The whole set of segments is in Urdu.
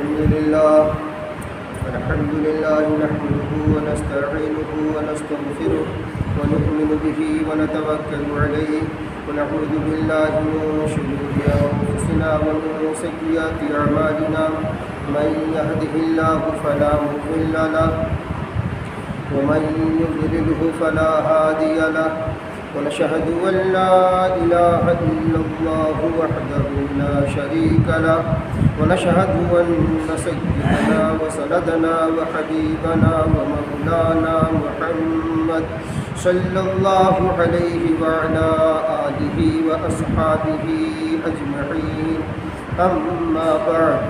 الحمد لله نحمده ونستعينه ونستغفره ونؤمن به ونتوكل عليه ونعوذ بالله من شرور أنفسنا ومن سيئات أعمالنا من يهده الله فلا مضل له ومن يضلله فلا هادي له ونشهد أن لا إله إلا الله وحده لا شريك له ونشهد أن سيدنا وسندنا وحبيبنا ومولانا محمد صلى الله عليه وعلى آله وأصحابه أجمعين أما بعد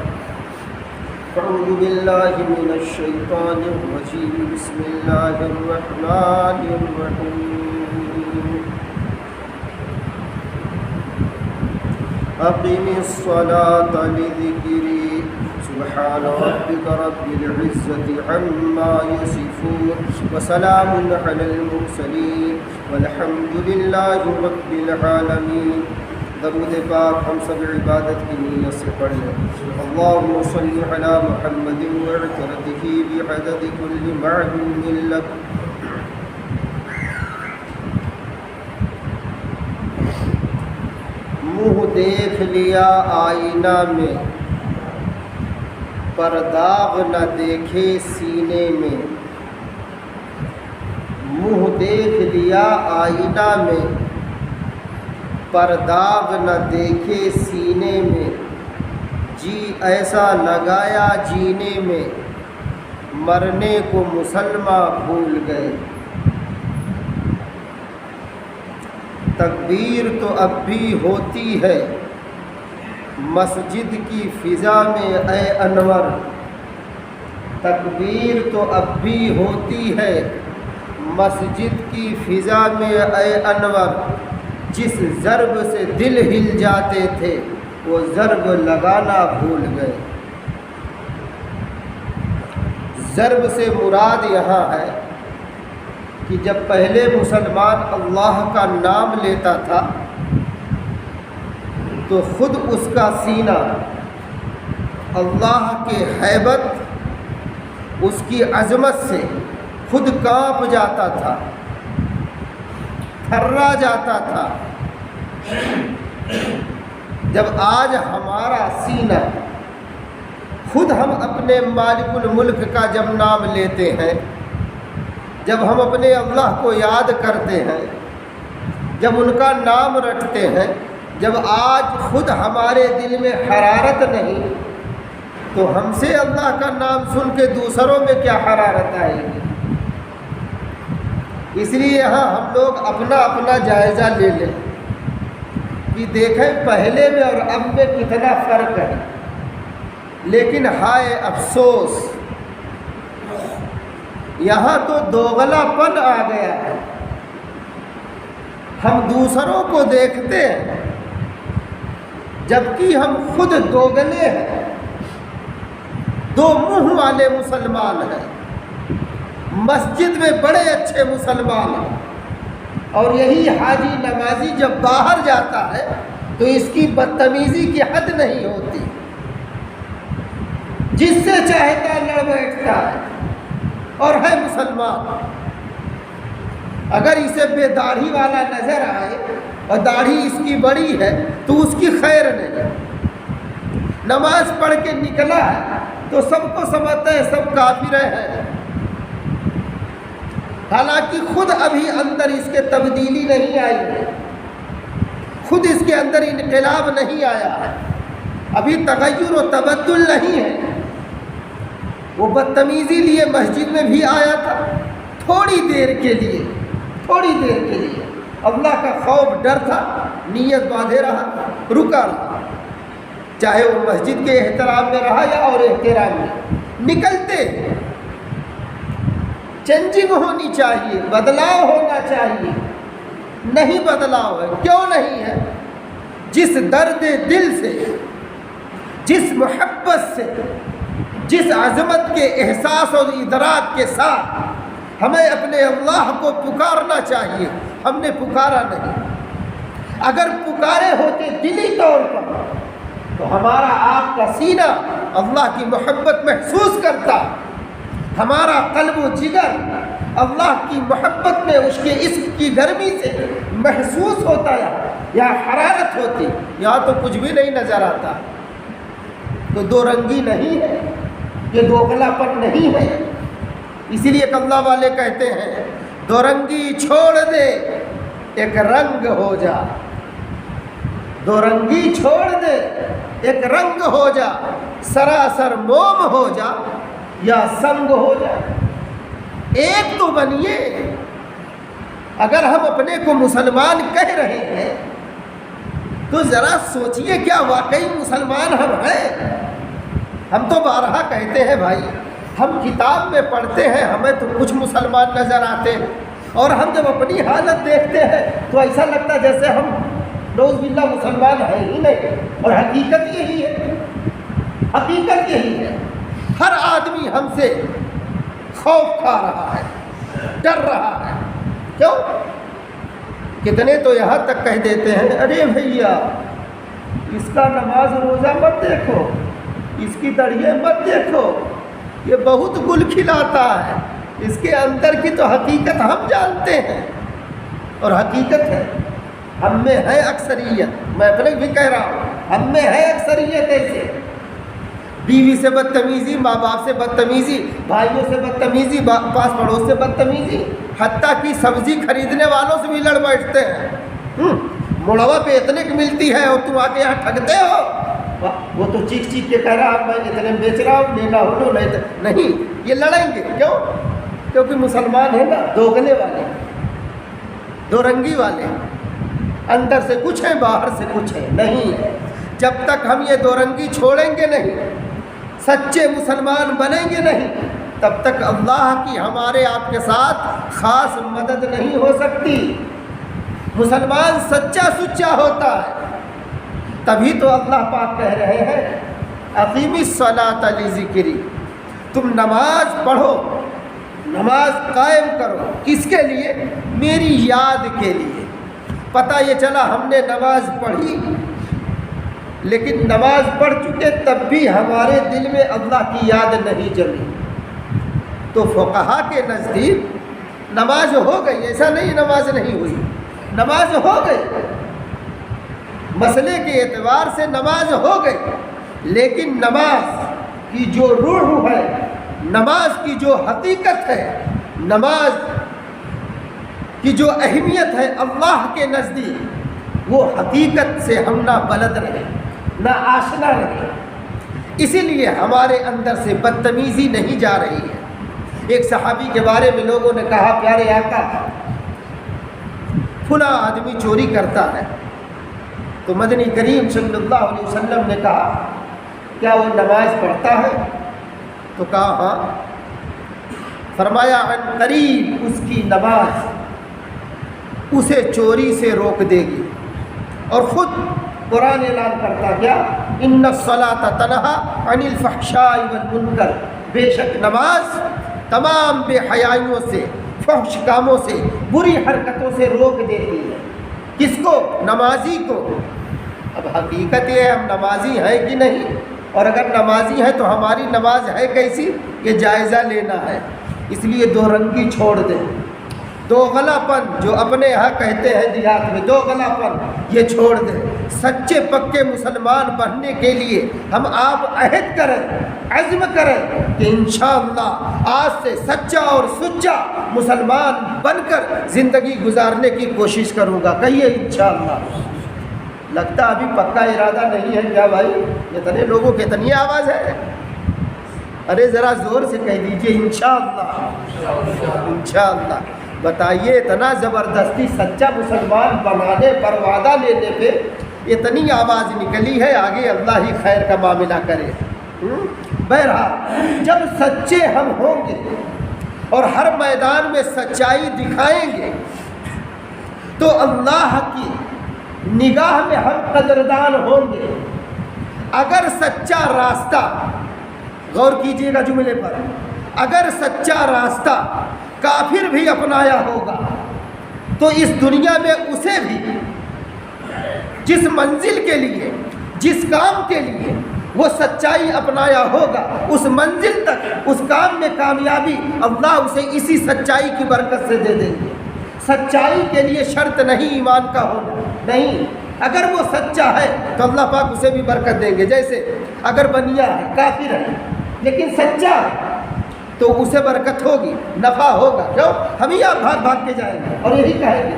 أعوذ بالله من الشيطان الرجيم بسم الله الرحمن الرحيم أقم الصلاة لذكري سبحان ربك رب العزة عما يصفون وسلام على المرسلين والحمد لله رب العالمين. درود پاک ہم سب عبادت کی نیت سے پڑھ لیں. اللهم صل على محمد وعترته بعدد كل معلوم لك. منہ دیکھ لیا آئینہ میں پر داغ نہ دیکھے سینے میں. منہ دیکھ لیا آئینہ میں پر داغ نہ دیکھے سینے میں. جی ایسا لگایا جینے میں مرنے کو مسلمان بھول گئے. تکبیر تو اب بھی ہوتی ہے مسجد کی فضا میں اے انور. تکبیر تو اب بھی ہوتی ہے مسجد کی فضا میں اے انور. جس ضرب سے دل ہل جاتے تھے وہ ضرب لگانا بھول گئے. ضرب سے مراد یہاں ہے کہ جب پہلے مسلمان اللہ کا نام لیتا تھا تو خود اس کا سینہ اللہ کے ہیبت اس کی عظمت سے خود کانپ جاتا تھا، تھرا جاتا تھا. جب آج ہمارا سینہ خود ہم اپنے مالک الملک کا جب نام لیتے ہیں، جب ہم اپنے اللہ کو یاد کرتے ہیں، جب ان کا نام رٹتے ہیں، جب آج خود ہمارے دل میں حرارت نہیں تو ہم سے اللہ کا نام سن کے دوسروں میں کیا حرارت آئے گی. اس لیے یہاں ہم لوگ اپنا اپنا جائزہ لے لیں کہ دیکھیں پہلے میں اور اب میں کتنا فرق ہے. لیکن ہائے افسوس، یہاں تو دوغلا پن آ گیا ہے. ہم دوسروں کو دیکھتے ہیں جبکہ ہم خود دوگلے ہیں، دو منہ والے مسلمان ہیں. مسجد میں بڑے اچھے مسلمان ہیں اور یہی حاجی نمازی جب باہر جاتا ہے تو اس کی بدتمیزی کی حد نہیں ہوتی، جس سے چاہتا لڑ بیٹھتا ہے اور ہے مسلمان. اگر اسے بے داڑھی والا نظر آئے اور داڑھی اس کی بڑی ہے تو اس کی خیر نہیں. نماز پڑھ کے نکلا ہے تو سب کو سمجھتا ہے سب کافر ہیں، حالانکہ خود ابھی اندر اس کے تبدیلی نہیں آئی ہے، خود اس کے اندر انقلاب نہیں آیا ہے، ابھی تغیر و تبدل نہیں ہے. وہ بدتمیزی لیے مسجد میں بھی آیا تھا تھوڑی دیر کے لیے اللہ کا خوف ڈر تھا، نیت باندھے رہا، رکا رہا، چاہے وہ مسجد کے احترام میں رہا یا اور احترام میں. نکلتے چینجنگ ہونی چاہیے، بدلاؤ ہونا چاہیے. نہیں بدلاؤ ہے، کیوں نہیں ہے؟ جس درد دل سے، جس محبت سے، جس عظمت کے احساس اور ادراک کے ساتھ ہمیں اپنے اللہ کو پکارنا چاہیے، ہم نے پکارا نہیں. اگر پکارے ہوتے دلی طور پر تو ہمارا آپ کا سینہ اللہ کی محبت محسوس کرتا، ہمارا قلب و جگر اللہ کی محبت میں اس کے عشق کی گرمی سے محسوس ہوتا ہے، یا حرارت ہوتی، یا تو کچھ بھی نہیں نظر آتا۔ تو دو رنگی نہیں ہے، یہ دوغلا پن نہیں ہے۔ اسی لیے اللہ والے کہتے ہیں دو رنگی چھوڑ دے ایک رنگ ہو جا، دو رنگی چھوڑ دے ایک رنگ ہو جا، سراسر موم ہو جا یا سنگ ہو جا، ایک تو بنیے۔ اگر ہم اپنے کو مسلمان کہہ رہے ہیں تو ذرا سوچئے کیا واقعی مسلمان ہم ہیں؟ ہم تو بارہا کہتے ہیں بھائی، ہم کتاب میں پڑھتے ہیں ہمیں تو کچھ مسلمان نظر آتے ہیں، اور ہم جب اپنی حالت دیکھتے ہیں تو ایسا لگتا ہے جیسے ہم نعوذ باللہ مسلمان ہیں ہی نہیں، اور حقیقت یہی ہے، حقیقت یہی ہے۔ ہر آدمی ہم سے خوف کھا رہا ہے، ڈر رہا ہے۔ کیوں؟ کتنے تو یہاں تک کہہ دیتے ہیں ارے بھیا اس کا نماز روزہ مت دیکھو، اس کی داڑھی مت دیکھو، یہ بہت گل کھلاتا ہے، اس کے اندر کی تو حقیقت ہم جانتے ہیں، اور حقیقت ہے ہم میں ہے اکثریت۔ میں اپنے بھی کہہ رہا ہوں ہم میں ہے اکثریت ایسے، بیوی سے بدتمیزی، ماں باپ سے بدتمیزی، بھائیوں سے بدتمیزی، پاس پڑوس سے بدتمیزی، حتیٰ کہ سبزی خریدنے والوں سے بھی لڑ بیٹھتے ہیں۔ مڑوا پہ اتنے کی ملتی ہے اور تم آ کے یہاں ٹھگتے ہو، وہ تو چیخ چیخ کے کہہ رہا میں اتنے بیچ رہا ہوں، لینا ہو تو نہیں، یہ لڑیں گے۔ کیوں؟ کیونکہ مسلمان ہیں نا دوگلے والے، دو رنگی والے، اندر سے کچھ ہے باہر سے کچھ ہے نہیں۔ جب تک ہم یہ دو رنگی چھوڑیں گے نہیں، سچے مسلمان بنیں گے نہیں، تب تک اللہ کی ہمارے آپ کے ساتھ خاص مدد نہیں ہو سکتی۔ مسلمان سچا سچا ہوتا ہے، تبھی تو اللہ پاک کہہ رہے ہیں اقیمی الصلاۃ لذکری، تم نماز پڑھو، نماز قائم کرو، کس کے لیے؟ میری یاد کے لیے۔ پتہ یہ چلا ہم نے نماز پڑھی، لیکن نماز پڑھ چکے تب بھی ہمارے دل میں اللہ کی یاد نہیں جمی، تو فقہا کے نزدیک نماز ہو گئی، ایسا نہیں نماز نہیں ہوئی، نماز ہو گئی، مسئلے کے اعتبار سے نماز ہو گئی، لیکن نماز کی جو روح ہے، نماز کی جو حقیقت ہے، نماز کی جو اہمیت ہے اللہ کے نزدیک، وہ حقیقت سے ہم نہ بلد رہے، نہ آشنا رہے، اسی لیے ہمارے اندر سے بدتمیزی نہیں جا رہی ہے۔ ایک صحابی کے بارے میں لوگوں نے کہا پیارے آقا فلاں آدمی چوری کرتا ہے، تو مدنی کریم صلی اللہ علیہ وسلم نے کہا کیا وہ نماز پڑھتا ہے؟ تو کہا ہاں۔ فرمایا عن قریب اس کی نماز اسے چوری سے روک دے گی، اور خود قرآن اعلان کرتا کیا ان الصلاۃ تنہی عن الفحشاء والمنکر، بے شک نماز تمام بے حیائیوں سے، فحش کاموں سے، بری حرکتوں سے روک دیتی ہے۔ کس کو؟ نمازی کو۔ اب حقیقت یہ ہے ہم نمازی ہیں کہ نہیں، اور اگر نمازی ہیں تو ہماری نماز ہے کیسی، یہ جائزہ لینا ہے۔ اس لیے دو رنگی چھوڑ دیں، دوغلا پن جو اپنے یہاں کہتے ہیں دیہات میں دوغلا پن، یہ چھوڑ دیں۔ سچے پکے مسلمان بننے کے لیے ہم آپ عہد کریں، عزم کریں کہ انشاءاللہ آج سے سچا اور سچا مسلمان بن کر زندگی گزارنے کی کوشش کروں گا۔ کہیے انشاءاللہ۔ لگتا ابھی پکا ارادہ نہیں ہے کیا بھائی؟ اتنے لوگوں کی اتنی آواز ہے، ارے ذرا زور سے کہہ دیجئے انشاءاللہ، انشاءاللہ۔ بتائیے اتنا زبردستی سچا مسلمان بنانے پر وعدہ لینے پہ اتنی آواز نکلی ہے، آگے اللہ ہی خیر کا معاملہ کرے۔ بہرحال جب سچے ہم ہوں گے اور ہر میدان میں سچائی دکھائیں گے تو اللہ کی نگاہ میں ہم قدردان ہوں گے۔ اگر سچا راستہ، غور کیجئے گا جملے پر، اگر سچا راستہ کافر بھی اپنایا ہوگا تو اس دنیا میں اسے بھی جس منزل کے لیے، جس کام کے لیے وہ سچائی اپنایا ہوگا اس منزل تک، اس کام میں کامیابی اللہ اسے اسی سچائی کی برکت سے دے دیں گے۔ سچائی کے لیے شرط نہیں ایمان کا ہونا، نہیں، اگر وہ سچا ہے تو اللہ پاک اسے بھی برکت دیں گے۔ جیسے اگر بنیا ہے، کافر ہے، لیکن سچا ہے تو اسے برکت ہوگی، نفع ہوگا۔ کیوں؟ ہم ہی آپ بھاگ بھاگ کے جائیں گے اور یہی کہیں گے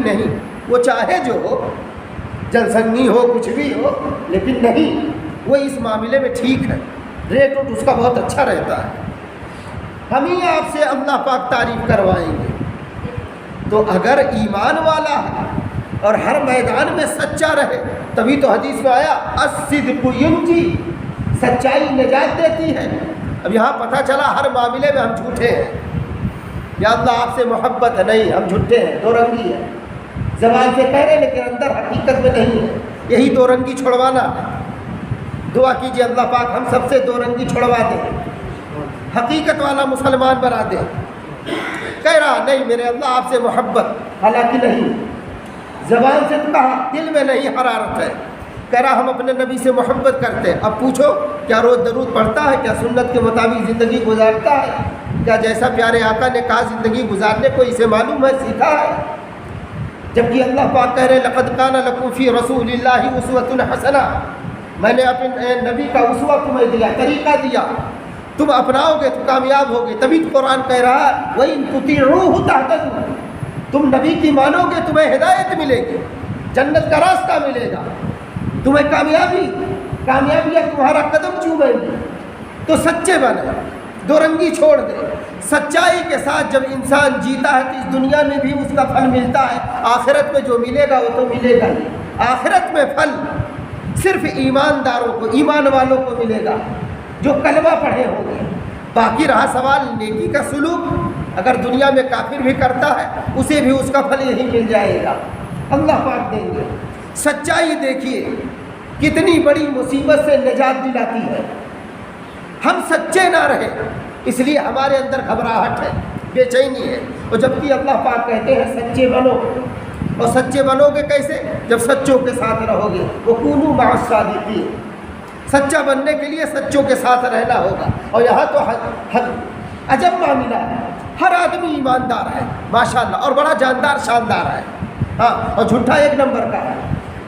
نہیں، وہ چاہے جو ہو، جلسنگی ہو، کچھ بھی ہو، لیکن نہیں، وہ اس معاملے میں ٹھیک ہے، ریٹ ووٹ اس کا بہت اچھا رہتا ہے۔ ہم ہی آپ سے اللہ پاک تعریف کروائیں گے۔ تو اگر ایمان والا ہے اور ہر میدان میں سچا رہے، تبھی تو حدیث میں آیا الصدق ینجی، سچائی نجات دیتی ہے۔ اب یہاں پتہ چلا ہر معاملے میں ہم جھوٹے ہیں، یا اللہ آپ سے محبت ہے، نہیں، ہم جھوٹے ہیں، دو رنگی ہے، زبان سے کہہ رہے لیکن اندر حقیقت میں نہیں ہے۔ یہی دو رنگی چھڑوانا ہے۔ دعا کیجیے اللہ پاک ہم سب سے دو رنگی چھڑوا دے، حقیقت والا مسلمان بنا دے۔ کہہ رہا نہیں میرے اللہ آپ سے محبت، حالانکہ نہیں، زبان سے تو کہا، دل میں نہیں حرارت ہے۔ کہہ رہا ہم اپنے نبی سے محبت کرتے ہیں۔ اب پوچھو کیا روز درود پڑھتا ہے، کیا سنت کے مطابق زندگی گزارتا ہے، کیا جیسا پیارے آقا نے کہا زندگی گزارنے کو اسے معلوم ہے، سیکھا ہے؟ جبکہ اللہ پاک کہہ رہے لقد کان لکم فی رسول اللہ اسوۃ حسنہ، میں نے اپنے نبی کا اسوہ تمہیں دیا، طریقہ دیا، تم اپناؤ گے تو کامیاب ہوگے۔ تبھی تو قرآن کہہ رہا ہے وَإِن تُطِيعُوهُ تَهْتَدُوا، تم نبی کی مانو گے تمہیں ہدایت ملے گی، جنت کا راستہ ملے گا، تمہیں کامیابی تمہارا قدم چومے گی۔ تو سچے بنے، دو رنگی چھوڑ دے۔ سچائی کے ساتھ جب انسان جیتا ہے تو اس دنیا میں بھی اس کا پھل ملتا ہے، آخرت میں جو ملے گا وہ تو ملے گا ہی۔ آخرت میں پھل صرف ایمانداروں کو، ایمان والوں کو ملے گا جو کلمہ پڑھے ہوں گے۔ باقی رہا سوال نیکی کا سلوک، اگر دنیا میں کافر بھی کرتا ہے اسے بھی اس کا پھل یہی مل جائے گا، اللہ پاک دیں گے۔ سچائی دیکھیے کتنی بڑی مصیبت سے نجات دلاتی ہے۔ ہم سچے نہ رہے اس لیے ہمارے اندر گھبراہٹ ہے، بے چینی ہے، اور جبکہ اللہ پاک کہتے ہیں سچے بنو، اور سچے بنو گے کیسے؟ جب سچوں کے ساتھ رہو گے۔ وَكُونُوا مَعَ الصَّادِقِينَ، سچا بننے کے لیے سچوں کے ساتھ رہنا ہوگا۔ اور یہاں تو عجب معاملہ ہے، ہر آدمی ایماندار ہے ماشاءاللہ، اور بڑا جاندار شاندار ہے، ہاں، اور جھوٹا ایک نمبر کا ہے۔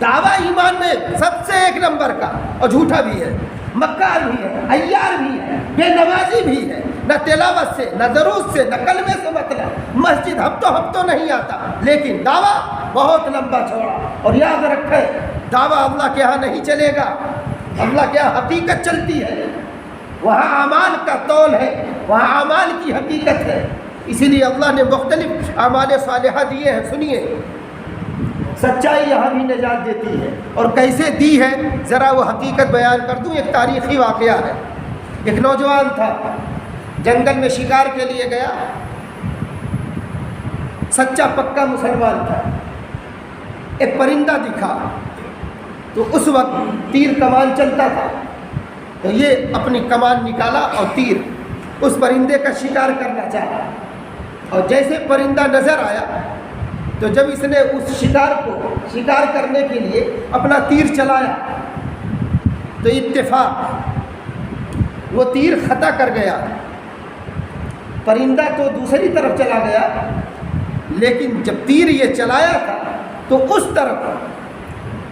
دعویٰ ایمان میں سب سے ایک نمبر کا، اور جھوٹا بھی ہے، مکار بھی ہے، عیار بھی ہے، بے نمازی بھی ہے، نہ تلاوت سے، نہ دروس سے، نہ کلمے سے مطلب، مسجد ہفتوں نہیں آتا، لیکن دعویٰ بہت لمبا چوڑا۔ اور یاد رکھے دعویٰ اللہ کے ہاں نہیں چلے گا، اللہ کے ہاں حقیقت چلتی ہے، وہاں اعمال کا تول ہے، وہاں اعمال کی حقیقت ہے۔ اسی لیے اللہ نے مختلف اعمال صالحہ دیے ہیں۔ سنیے سچائی یہاں بھی نجات دیتی ہے، اور کیسے دی ہے ذرا وہ حقیقت بیان کر دوں۔ ایک تاریخی واقعہ ہے، ایک نوجوان تھا، جنگل میں شکار کے لیے گیا، سچا پکا مسلمان تھا، ایک پرندہ دکھا تو اس وقت تیر کمان چلتا تھا، تو یہ اپنی کمان نکالا اور تیر اس پرندے کا شکار کرنا چاہا، اور جیسے پرندہ نظر آیا تو جب اس نے اس شکار کو شکار کرنے کے لیے اپنا تیر چلایا تو اتفاق وہ تیر خطا کر گیا، پرندہ تو دوسری طرف چلا گیا، لیکن جب تیر یہ چلایا تھا تو اس طرف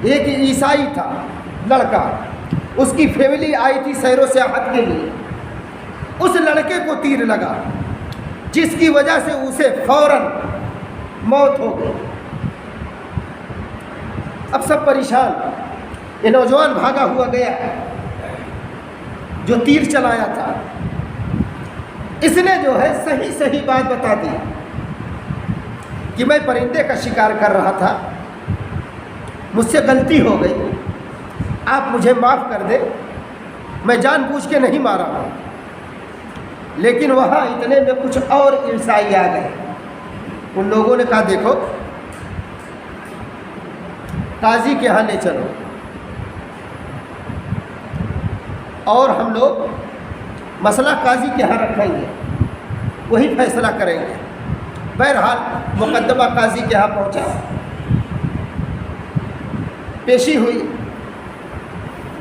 ایک عیسائی تھا لڑکا، اس کی فیملی آئی تھی سیر و سیاحت کے لیے، اس لڑکے کو تیر لگا جس کی وجہ سے اسے فوراً موت ہو گئی۔ اب سب پریشان، یہ نوجوان بھاگا ہوا گیا جو تیر چلایا تھا، اس نے جو ہے صحیح بات بتا دی کہ میں پرندے کا شکار کر رہا تھا، مجھ سے غلطی ہو گئی، آپ مجھے معاف کر دیں، میں جان بوجھ کے نہیں مارا ہوں۔ لیکن وہاں اتنے میں کچھ اور عیسائی آ گئے، ان لوگوں نے کہا دیکھو قاضی کے ہاں لے چلو اور ہم لوگ مسئلہ قاضی کے ہاں رکھیں گے، وہی فیصلہ کریں گے۔ بہرحال مقدمہ قاضی کے ہاں پہنچا، پیشی ہوئی،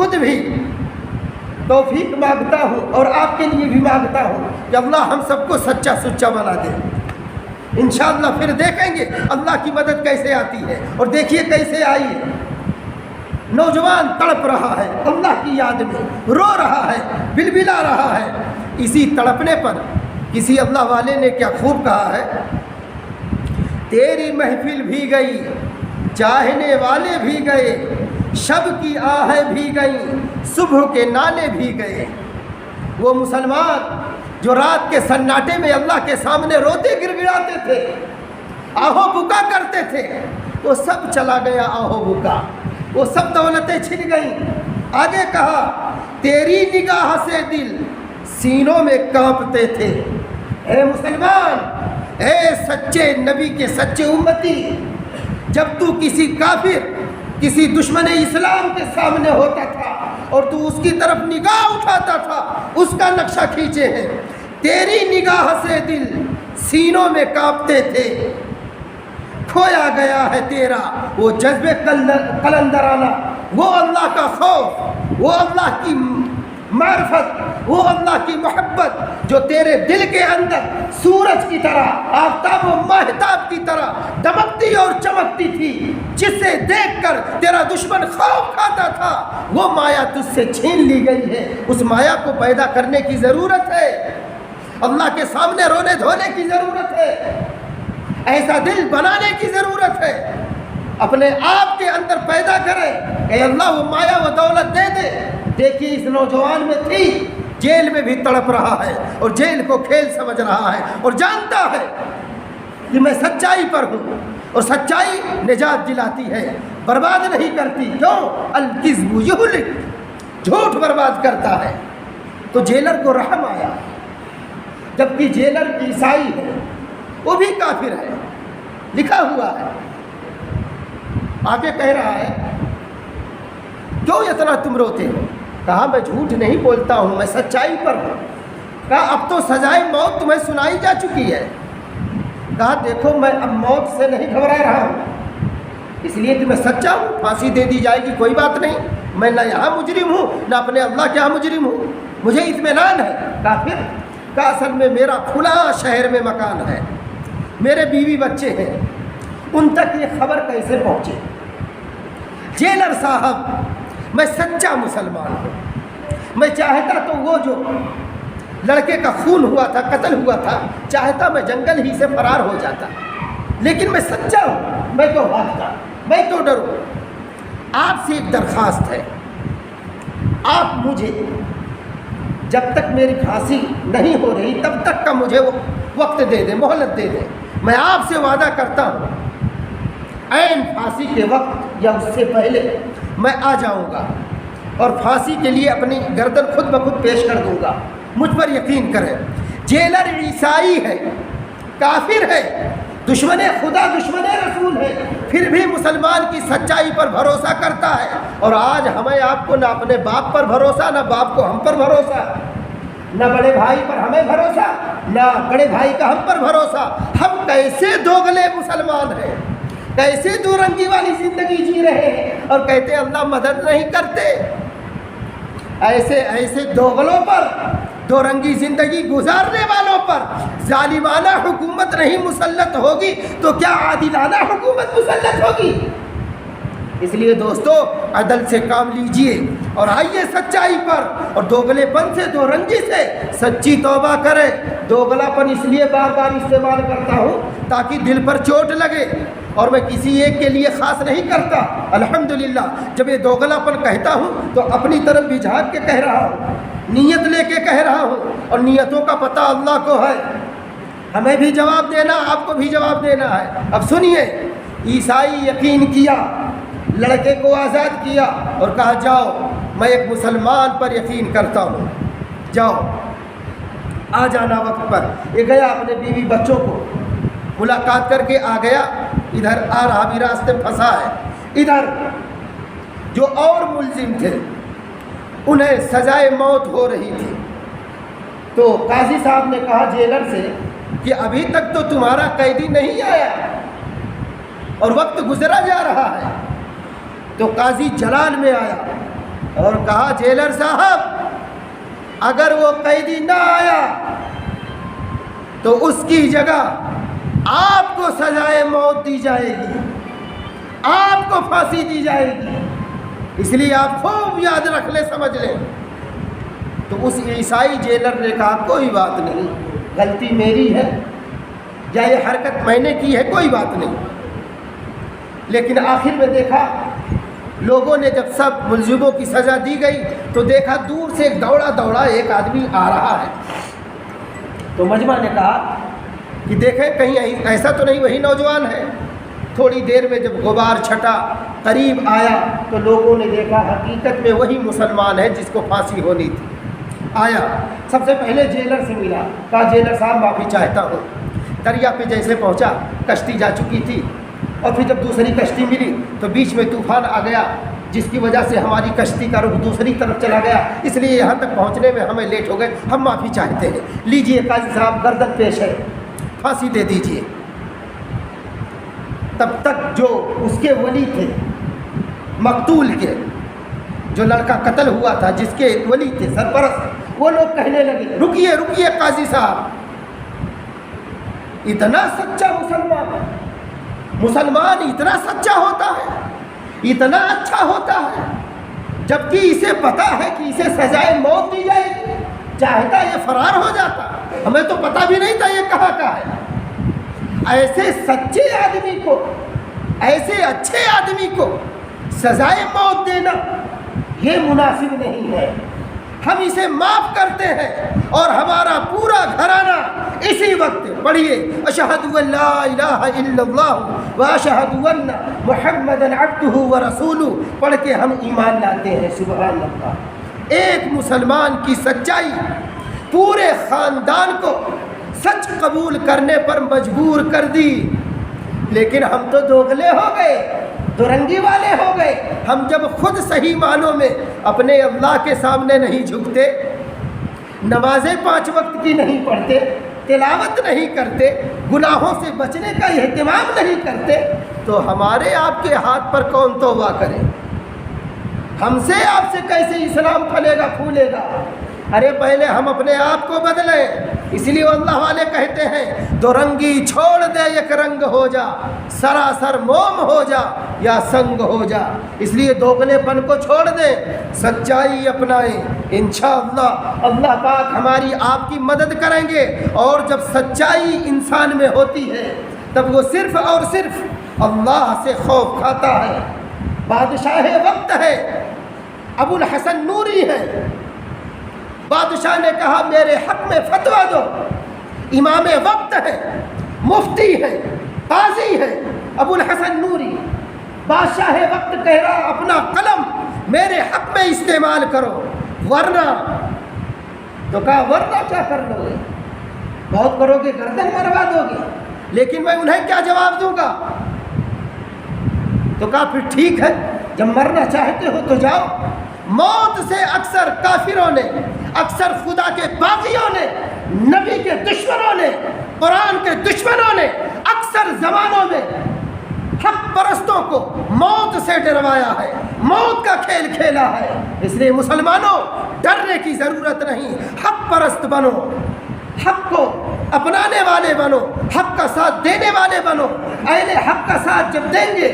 خود بھی توفیق مانگتا ہوں اور آپ کے لیے بھی مانگتا ہوں کہ اللہ ہم سب کو سچا سچا بنا دے۔ انشاءاللہ پھر دیکھیں گے اللہ کی مدد کیسے آتی ہے، اور دیکھیے کیسے آئی ہے۔ نوجوان تڑپ رہا ہے اللہ کی یاد میں، رو رہا ہے، بلبلا رہا ہے۔ اسی تڑپنے پر کسی اللہ والے نے کیا خوب کہا ہے، تیری محفل بھی گئی، چاہنے والے بھی گئے، شب کی آہیں بھی گئیں، صبح کے نالے بھی گئے۔ وہ مسلمان جو رات کے سناٹے میں اللہ کے سامنے روتے گڑ گڑاتے تھے، آہو بکا کرتے تھے، وہ سب چلا گیا آہو بکا، وہ سب دولتیں چھن گئیں۔ آگے کہا تیری نگاہ سے دل سینوں میں کانپتے تھے۔ اے مسلمان، اے سچے نبی کے سچے امتی، جب تو کسی کافر، کسی دشمن اسلام کے سامنے ہوتا تھا اور تو اس کی طرف نگاہ اٹھاتا تھا، اس کا نقشہ کھینچے ہیں، تیری نگاہ سے دل سینوں میں کانپتے تھے۔ کھویا گیا ہے تیرا وہ جذبے قلندرانہ، وہ اللہ کا خوف، وہ اللہ کی معرفت، وہ اللہ کی محبت جو تیرے دل کے اندر سورج کی طرح، آفتاب و ماہتاب کی طرح دمکتی اور چمکتی تھی، جس سے دیکھ کر تیرا دشمن خوف کھاتا تھا، وہ مایا تجھ سے چھین لی گئی ہے۔ اس مایا کو پیدا کرنے کی ضرورت ہے، اللہ کے سامنے رونے دھونے کی ضرورت ہے، ایسا دل بنانے کی ضرورت ہے، اپنے آپ کے اندر پیدا کرے کہ اللہ وہ مایا وہ دولت دے دے۔ دیکھیے اس نوجوان میں تھی، جیل میں بھی تڑپ رہا ہے اور جیل کو کھیل سمجھ رہا ہے، اور جانتا ہے کہ میں سچائی پر ہوں، اور سچائی نجات دلاتی ہے، برباد نہیں کرتی۔ کیوں؟ الکذب یہلک، جھوٹ برباد کرتا ہے۔ تو جیلر کو رحم آیا، جبکہ جیلر عیسائی ہے، وہ بھی کافر ہے، لکھا ہوا ہے۔ آگے کہہ رہا ہے کیوں اتنا تم روتے ہو؟ کہا میں جھوٹ نہیں بولتا ہوں، میں سچائی پر ہوں۔ کہا اب تو سزائے موت تمہیں سنائی جا چکی ہے۔ کہا دیکھو میں اب موت سے نہیں گھبرا رہا ہوں، اس لیے کہ میں سچا ہوں، پھانسی دے دی جائے گی کوئی بات نہیں، میں نہ یہاں مجرم ہوں نہ اپنے اللہ کے یہاں مجرم ہوں، مجھے اطمینان ہے۔ کافر کا اصل میں میرا فلاں شہر میں مکان ہے، میرے بیوی بچے ہیں، ان تک یہ خبر کیسے پہنچے؟ جیلر صاحب میں سچا مسلمان ہوں، میں چاہتا تو وہ جو لڑکے کا خون ہوا تھا، قتل ہوا تھا، چاہتا میں جنگل ہی سے فرار ہو جاتا، لیکن میں سچا ہوں، میں تو بھاگتا، میں تو ڈروں۔ آپ سے ایک درخواست ہے، آپ مجھے جب تک میری پھانسی نہیں ہو رہی تب تک کا مجھے وقت دے دیں، مہلت دے دیں۔ میں آپ سے وعدہ کرتا ہوں عین پھانسی کے وقت یا اس سے پہلے میں آ جاؤں گا اور پھانسی کے لیے اپنی گردن خود بخود پیش کر دوں گا، مجھ پر یقین کریں۔ جیلر عیسائی ہے، کافر ہے، دشمن خدا دشمن رسول ہے، پھر بھی مسلمان کی سچائی پر بھروسہ کرتا ہے۔ اور آج ہمیں آپ کو نہ اپنے باپ پر بھروسہ، نہ باپ کو ہم پر بھروسہ، نہ بڑے بھائی پر ہمیں بھروسہ، نہ بڑے بھائی کا ہم پر بھروسہ۔ ہم کیسے دوغلے مسلمان ہیں، کیسے دو رنگی والی زندگی جی رہے ہیں اور کہتے ہیں اللہ مدد نہیں کرتے۔ ایسے دوغلوں پر، دو رنگی زندگی گزارنے والوں پر ظالمانہ حکومت نہیں مسلط ہوگی تو کیا عادلانہ حکومت مسلط ہوگی؟ اس لیے دوستو عدل سے کام لیجئے اور آئیے سچائی پر، اور دوغلے پن سے، دو رنگی سے سچی توبہ کریں۔ دوغلا پن اس لیے بار بار استعمال کرتا ہوں تاکہ دل پر چوٹ لگے، اور میں کسی ایک کے لیے خاص نہیں کرتا۔ الحمدللہ جب یہ دوغلا پن کہتا ہوں تو اپنی طرف بھی جھانک کے کہہ رہا ہوں، نیت لے کے کہہ رہا ہوں، اور نیتوں کا پتہ اللہ کو ہے، ہمیں بھی جواب دینا، آپ کو بھی جواب دینا ہے۔ اب سنیے، عیسائی یقین کیا، لڑکے کو آزاد کیا اور کہا جاؤ میں ایک مسلمان پر یقین کرتا ہوں، جاؤ آ جانا وقت پر۔ یہ گیا اپنے بیوی بچوں کو ملاقات کر کے آ گیا، ادھر آ رہا بھی راستے پھنسا ہے، ادھر جو اور ملزم تھے انہیں سزائے موت ہو رہی تھی۔ تو قاضی صاحب نے کہا جیلر سے کہ ابھی تک تو تمہارا قیدی نہیں آیا اور وقت گزرا جا رہا ہے۔ تو قاضی جلال میں آیا اور کہا جیلر صاحب اگر وہ قیدی نہ آیا تو اس کی جگہ آپ کو سزائے موت دی جائے گی، آپ کو پھانسی دی جائے گی، اس لیے آپ خوب یاد رکھ لیں، سمجھ لیں۔ تو اس عیسائی جیلر نے کہا کوئی بات نہیں، غلطی میری ہے یا یہ حرکت میں نے کی ہے، کوئی بات نہیں۔ لیکن آخر میں دیکھا لوگوں نے جب سب ملزموں کی سزا دی گئی تو دیکھا دور سے ایک دوڑا دوڑا ایک آدمی آ رہا ہے۔ تو مجمع نے کہا کہ دیکھیں کہیں ایسا تو نہیں وہی نوجوان ہے۔ تھوڑی دیر میں جب غبار چھٹا قریب آیا تو لوگوں نے دیکھا حقیقت میں وہی مسلمان ہے جس کو پھانسی ہونی تھی۔ آیا سب سے پہلے جیلر سے ملا، کہا جیلر صاحب معافی چاہتا ہوں۔ دریا پہ جیسے پہنچا کشتی جا چکی تھی، اور پھر جب دوسری کشتی ملی تو بیچ میں طوفان آ گیا جس کی وجہ سے ہماری کشتی کا رخ دوسری طرف چلا گیا، اس لیے یہاں تک پہنچنے میں ہمیں لیٹ ہو گئے، ہم معافی چاہتے ہیں۔ لیجئے قاضی صاحب گردن پیش ہے، پھانسی دے دیجئے۔ تب تک جو اس کے ولی تھے مقتول کے، جو لڑکا قتل ہوا تھا جس کے ولی تھے سرپرست، وہ لوگ کہنے لگے رکیے رکیے قاضی صاحب، اتنا سچا مسلمان اتنا سچا ہوتا ہے، اتنا اچھا ہوتا ہے، جبکہ اسے پتا ہے کہ اسے سزائے موت دی جائے گی، چاہتا یہ فرار ہو جاتا، ہمیں تو پتہ بھی نہیں تھا یہ کہاں کا ہے۔ ایسے سچے آدمی کو، ایسے اچھے آدمی کو سزائے موت دینا یہ مناسب نہیں ہے۔ ہم اسے معاف کرتے ہیں اور ہمارا پورا گھرانہ اسی وقت پڑھیے اشہد ان لا الہ الا اللہ و اشہد ان محمدًا عبدہ و رسولہ پڑھ کے ہم ایمان لاتے ہیں۔ سبحان اللہ، ایک مسلمان کی سچائی پورے خاندان کو سچ قبول کرنے پر مجبور کر دی۔ لیکن ہم تو دوغلے ہو گئے، دو رنگی والے ہو گئے۔ ہم جب خود صحیح معنوں میں اپنے اللہ کے سامنے نہیں جھکتے، نمازیں 5 وقت کی نہیں پڑھتے، تلاوت نہیں کرتے، گناہوں سے بچنے کا اہتمام نہیں کرتے، تو ہمارے آپ کے ہاتھ پر کون توبہ کرے؟ ہم سے آپ سے کیسے اسلام پھلے گا پھولے گا؟ ارے پہلے ہم اپنے آپ کو بدلیں۔ اس لیے اللہ والے کہتے ہیں دو رنگی چھوڑ دے ایک رنگ ہو جا، سراسر موم ہو جا یا سنگ ہو جا۔ اس لیے دوگلے پن کو چھوڑ دیں، سچائی اپنائیں، انشاءاللہ اللہ پاک ہماری آپ کی مدد کریں گے۔ اور جب سچائی انسان میں ہوتی ہے تب وہ صرف اور صرف اللہ سے خوف کھاتا ہے۔ بادشاہ وقت ہے، ابو الحسن نوری ہے، بادشاہ نے کہا میرے حق میں فتویٰ دو۔ امام وقت ہے، مفتی ہے، قاضی ہے ابو الحسن نوری، بادشاہ وقت کہہ رہا اپنا قلم میرے حق میں استعمال کرو، ورنہ تو کہا ورنہ کیا کر لو گے؟ بہت کرو گے گردن مروا دو گے، لیکن میں انہیں کیا جواب دوں گا؟ تو کہا پھر ٹھیک ہے، جب مرنا چاہتے ہو تو جاؤ۔ موت سے اکثر کافروں نے، اکثر خدا کے باغیوں نے، نبی کے دشمنوں نے، قرآن کے دشمنوں نے اکثر زمانوں میں حق پرستوں کو موت سے ڈروایا ہے، موت کا کھیل کھیلا ہے۔ اس لیے مسلمانوں ڈرنے کی ضرورت نہیں، حق پرست بنو، حق کو اپنانے والے بنو، حق کا ساتھ دینے والے بنو۔ اہل حق کا ساتھ جب دیں گے،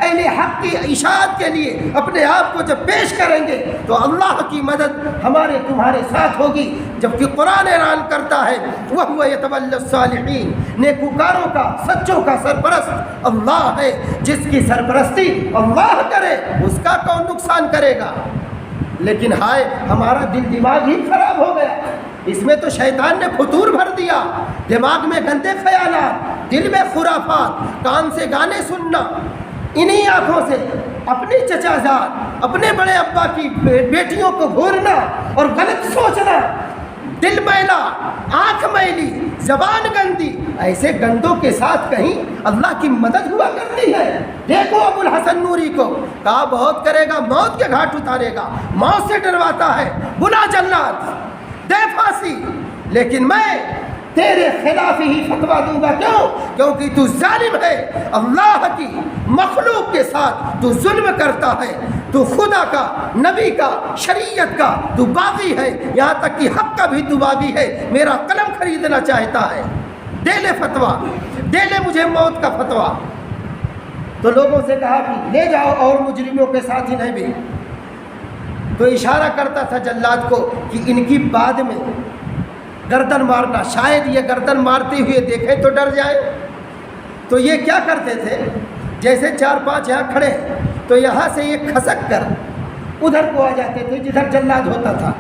اہل حق کی اشاعت کے لیے اپنے آپ کو جب پیش کریں گے تو اللہ کی مدد ہمارے تمہارے ساتھ ہوگی۔ جبکہ قرآن اعلان کرتا ہے وَهُوَ يَتَوَلَّى الصَّالِحِينَ، نیکوکاروں کا، سچوں کا سرپرست اللہ ہے۔ جس کی سرپرستی اللہ کرے اس کا کون نقصان کرے گا؟ لیکن ہائے ہمارا دل دماغ ہی خراب ہو گیا، اس میں تو شیطان نے فطور بھر دیا، دماغ میں گندے خیالات، دل میں خرافات، کان سے گانے سننا، انہی آنکھوں سے اپنی چچا زاد، اپنے بڑے ابا کی بیٹیوں کو گھورنا اور غلط سوچنا، دل میلا، آنکھ میلی، زبان گندی، ایسے گندوں کے ساتھ کہیں اللہ کی مدد ہوا کرتی ہے؟ دیکھو ابو الحسن نوری کو کہا بہت کرے گا موت کے گھاٹ اتارے گا، موت سے ڈرواتا ہے، بلا جلات، دے پھانسی۔ لیکن میں تیرے خلاف ہی فتویٰ دوں گا. کیوں؟ کیونکہ تو ظالم ہے، اللہ کی مخلوق کے ساتھ تو ظلم کرتا ہے، تو خدا کا، نبی کا، شریعت کا تو باغی ہے، یہاں تک کہ حق کا بھی تو باغی ہے. میرا قلم خریدنا چاہتا ہے، دے لے فتویٰ، دے لے مجھے موت کا فتویٰ. تو لوگوں سے کہا کہ لے جاؤ اور مجرموں کے ساتھ انہیں بھی. تو اشارہ کرتا تھا جلاد کو کہ ان کی بعد میں گردن مارنا، شاید یہ گردن مارتے ہوئے دیکھیں تو ڈر جائے. تو یہ کیا کرتے تھے، جیسے 4-5 یہاں کھڑے ہیں تو یہاں سے یہ کھسک کر ادھر کو آ جاتے تھے جدھر جلاد ہوتا تھا.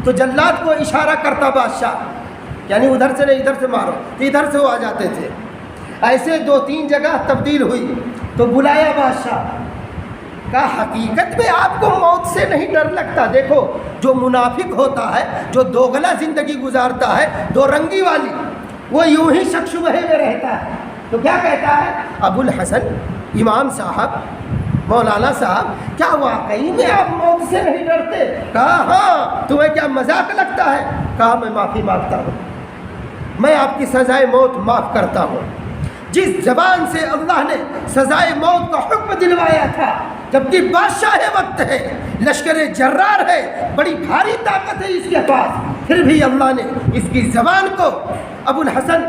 تو جلاد کو اشارہ کرتا بادشاہ، یعنی ادھر سے نہیں ادھر سے مارو، تو ادھر سے وہ آ جاتے تھے. ایسے 2-3 جگہ تبدیل ہوئی. تو بلایا بادشاہ، کہا حقیقت میں آپ کو موت سے نہیں ڈر لگتا؟ دیکھو جو منافق ہوتا ہے، جو دوگلا زندگی گزارتا ہے، دو رنگی والی، وہ یوں ہی شک شبہے میں رہتا ہے. تو کیا کہتا ہے ابو الحسن، امام صاحب، مولانا صاحب، کیا واقعی میں آپ موت سے نہیں ڈرتے؟ کہا ہاں. تمہیں کیا مذاق لگتا ہے؟ کہا میں معافی مانگتا ہوں، میں آپ کی سزائے موت معاف کرتا ہوں. جس زبان سے اللہ نے سزائے موت کا حکم دلوایا تھا، جبکہ بادشاہ وقت ہے، لشکر جرار ہے، بڑی بھاری طاقت ہے اس کے پاس، پھر بھی اللہ نے اس کی زبان کو ابو الحسن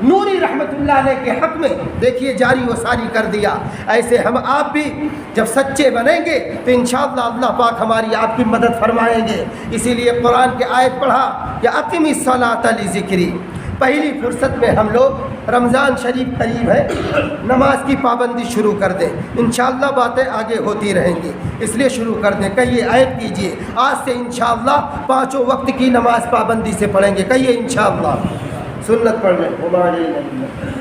نوری رحمۃ اللہ علیہ کے حق میں دیکھیے جاری و ساری کر دیا. ایسے ہم آپ بھی جب سچے بنیں گے تو انشاءاللہ اللہ پاک ہماری آپ کی مدد فرمائیں گے. اسی لیے قرآن کی آیت پڑھا کہ اقم الصلاۃ لذکری. پہلی فرصت میں ہم لوگ رمضان شریف قریب ہے، نماز کی پابندی شروع کر دیں. انشاءاللہ باتیں آگے ہوتی رہیں گی، اس لیے شروع کر دیں. کہیے عہد کیجئے آج سے انشاءاللہ 5 وقت کی نماز پابندی سے پڑھیں گے. کہیے انشاءاللہ. سنت پڑھ لیں.